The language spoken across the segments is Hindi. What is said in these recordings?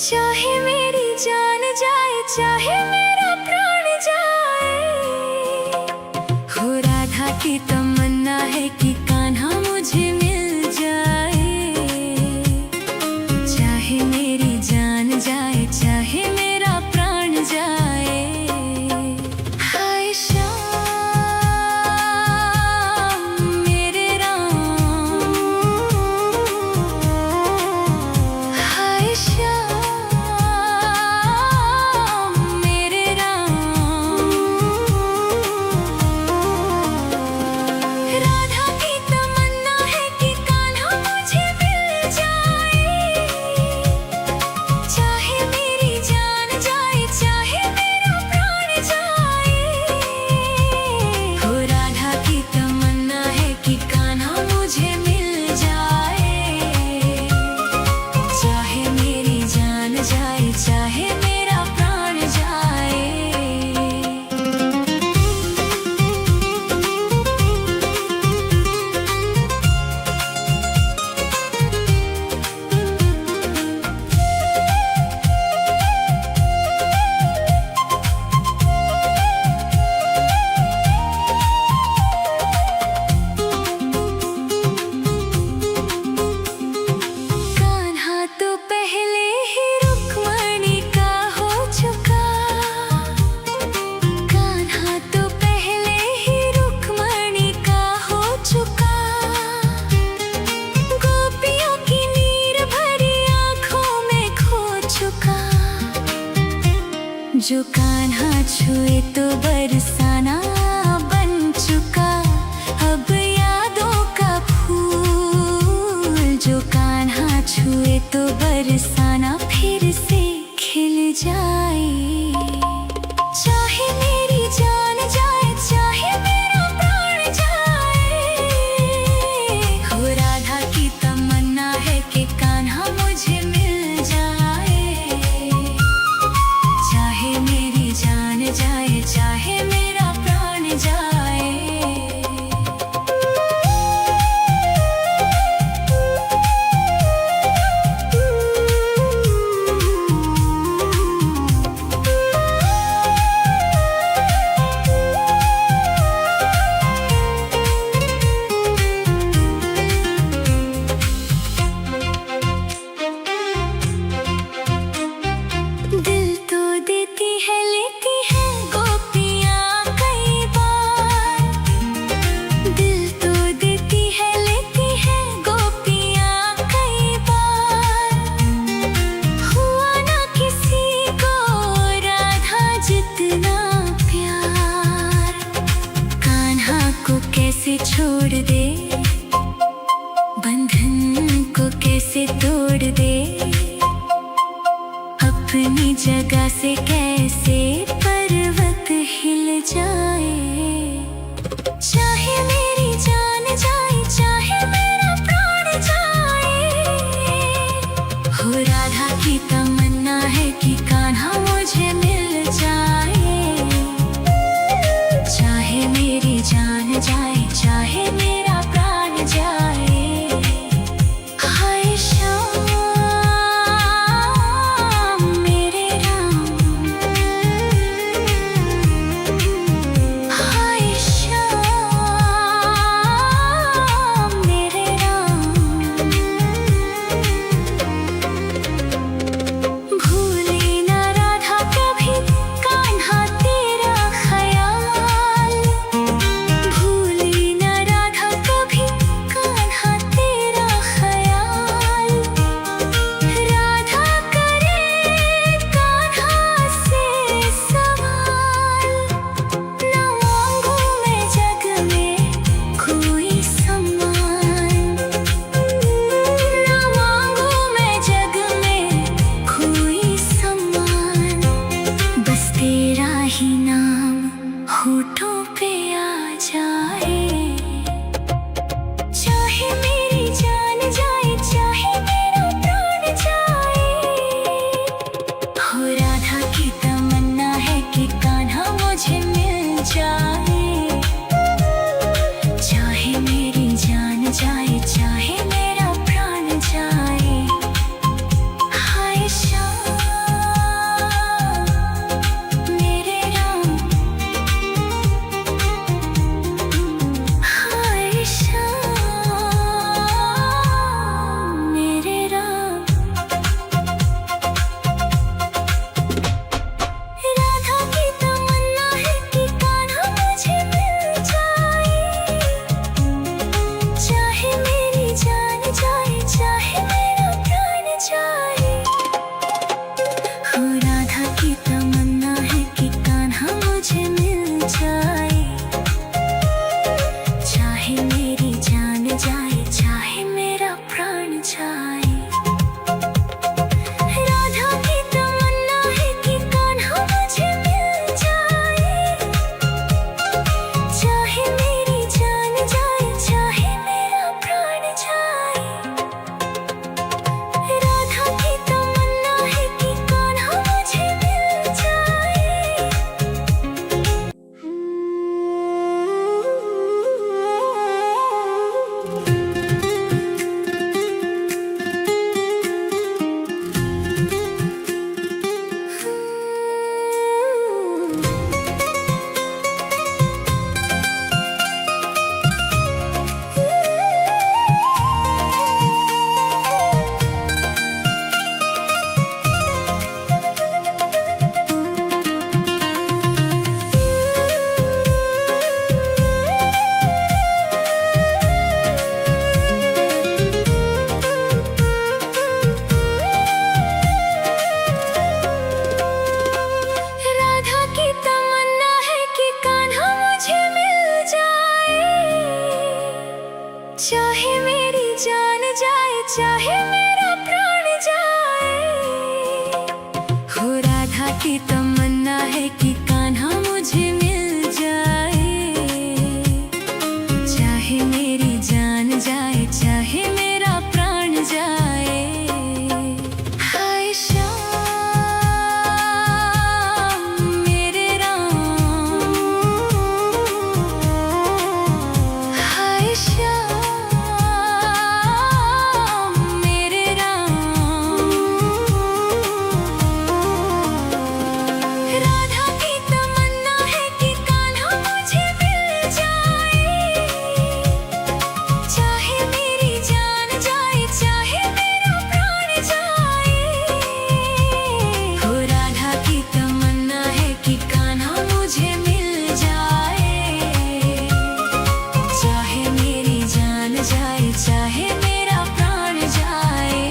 चाहे मेरी जान जाए, चाहे मेरा प्राण जाए। हो राधा की तमन्ना है कि कान्हा मुझे मिल जाए। चाहे मेरी जान जाए, चाहे मेरा प्राण जाए। हाय श्याम मेरे राम, हाय श्याम जो कान्हा छुए तो बरसाना बन चुका। अब यादों का फूल जो कान्हा छुए तो बरसाना फिर से खिल जाए। चाहे मेरी जान जाए, चाहे मेरा प्राण जाए। हो राधा की तमन्ना है कि कान्हा मुझे मिल जाए। चाहे मेरी जान जाए, चाहे मेरा प्राण जाए। दिल तो देती है, लेती है गोपियाँ कई बार। दिल तो देती है, लेती है गोपियाँ कई बार। हुआ ना किसी को राधा जितना प्यार। कान्हा को कैसे छोड़ दे, बंधन को कैसे तोड़ दे। अपनी जगह से कैसे पर्वत हिल जाए। चाहे मेरी जान जाए, चाहे मेरा प्राण जाए। हो राधा की तमन्ना है कि कान्हा मुझे मिल जाए। चाहे मेरी जान जाए, चाहे मेरा प्राण जाए। हाय श्याम मेरे राम, प्राण जाए। राधा की तमन्ना है कि कान्हा मुझे मिल जाए, चाहे मेरी जान जाए चाहे मेरा प्राण जाए। राधा की तमन्ना है कि कान्हा मुझे मिल जाए। राधा की तमन्ना है कि कान्हा मुझे मिल जाए, चाहे मेरी जान जाए चाहे मेरा प्राण जाए। हो राधा की तमन्ना है कि कान्हा मुझे मिल जाए, चाहे मेरी जान जाए चाहे मेरा प्राण जाए। हाय श्याम मेरे राम, हाय श्याम मेरे राम। राधा की तमन्ना है कि कान्हा मुझे मिल जाए, चाहे मेरी जान जाए चाहे मेरा प्राण जाए। हो राधा की तमन्ना है कि कान्हा मुझे मिल जाए, चाहे मेरी जान जाए चाहे मेरा प्राण जाए।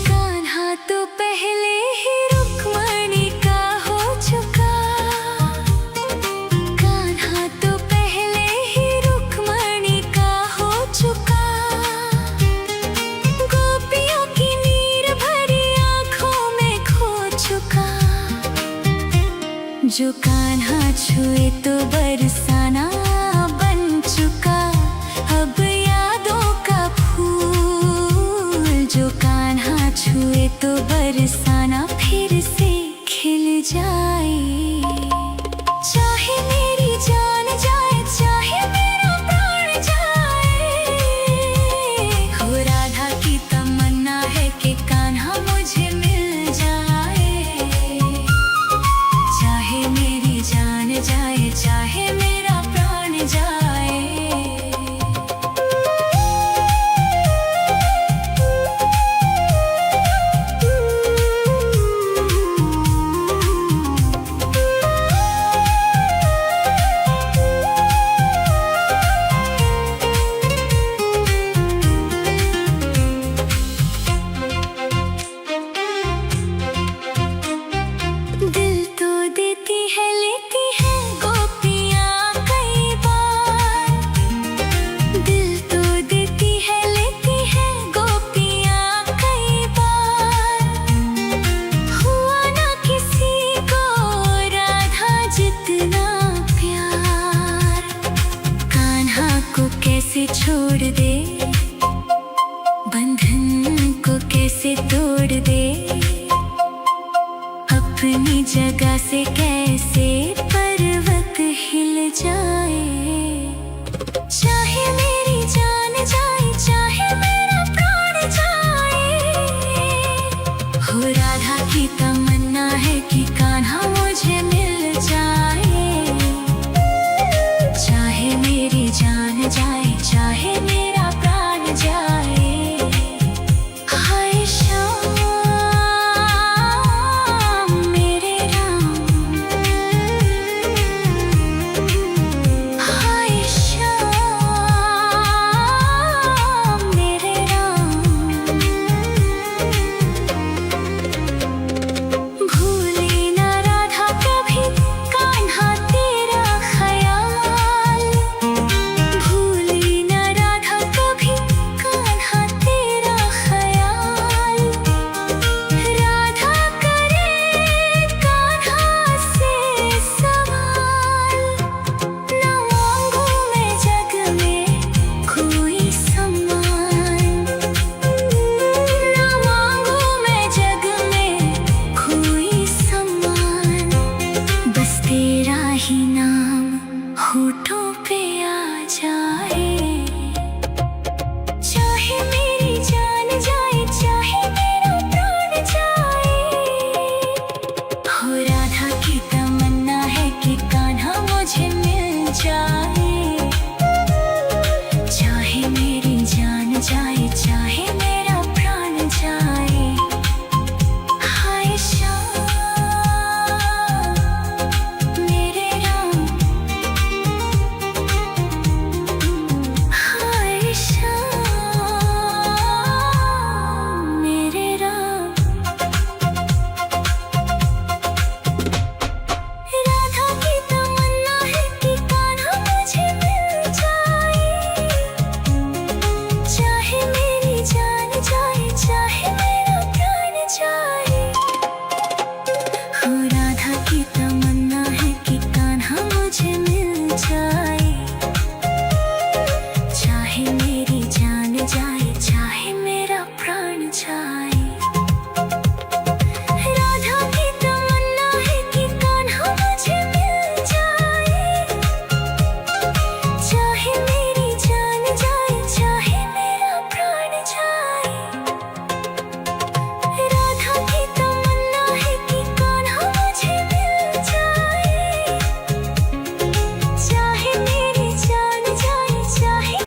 कान्हा तो पहले ही रुक्मणी का हो चुका, कान्हा तो पहले ही रुक्मणी का हो चुका। गोपियों की नीर भरी आंखों में खो चुका। जो कान्हा छुए तो बरसाना बन चुका, अब यादों का फूल। जो कान्हा छुए तो बरसाना फिर से खिल जाए, चाहे मेरी जान जाए चाहे मेरा प्राण जाए। हो राधा की तमन्ना है कि कान्हा मुझे मिल जाए, चाहे मेरी जान जाए चाहे मेरा प्राण जाए। दिल तो देती है लेती है गोपियाँ कई बार, दिल तो देती है लेती है गोपियाँ कई बार। हुआ ना किसी को राधा जितना प्यार, कान्हा को कैसे छोड़ दे, बंधन को कैसे तोड़ दे, अपनी जगह से कैसे पर्वत हिल जाए। चाहे मेरी जान जाए चाहे मेरा प्राण जाए। हो राधा की तमन्ना है कि कान्हा मुझे मिल जाए, चाहे मेरी जान जाए चाहे मेरा प्राण जाए। हाय श्याम मेरे राम, कभी ना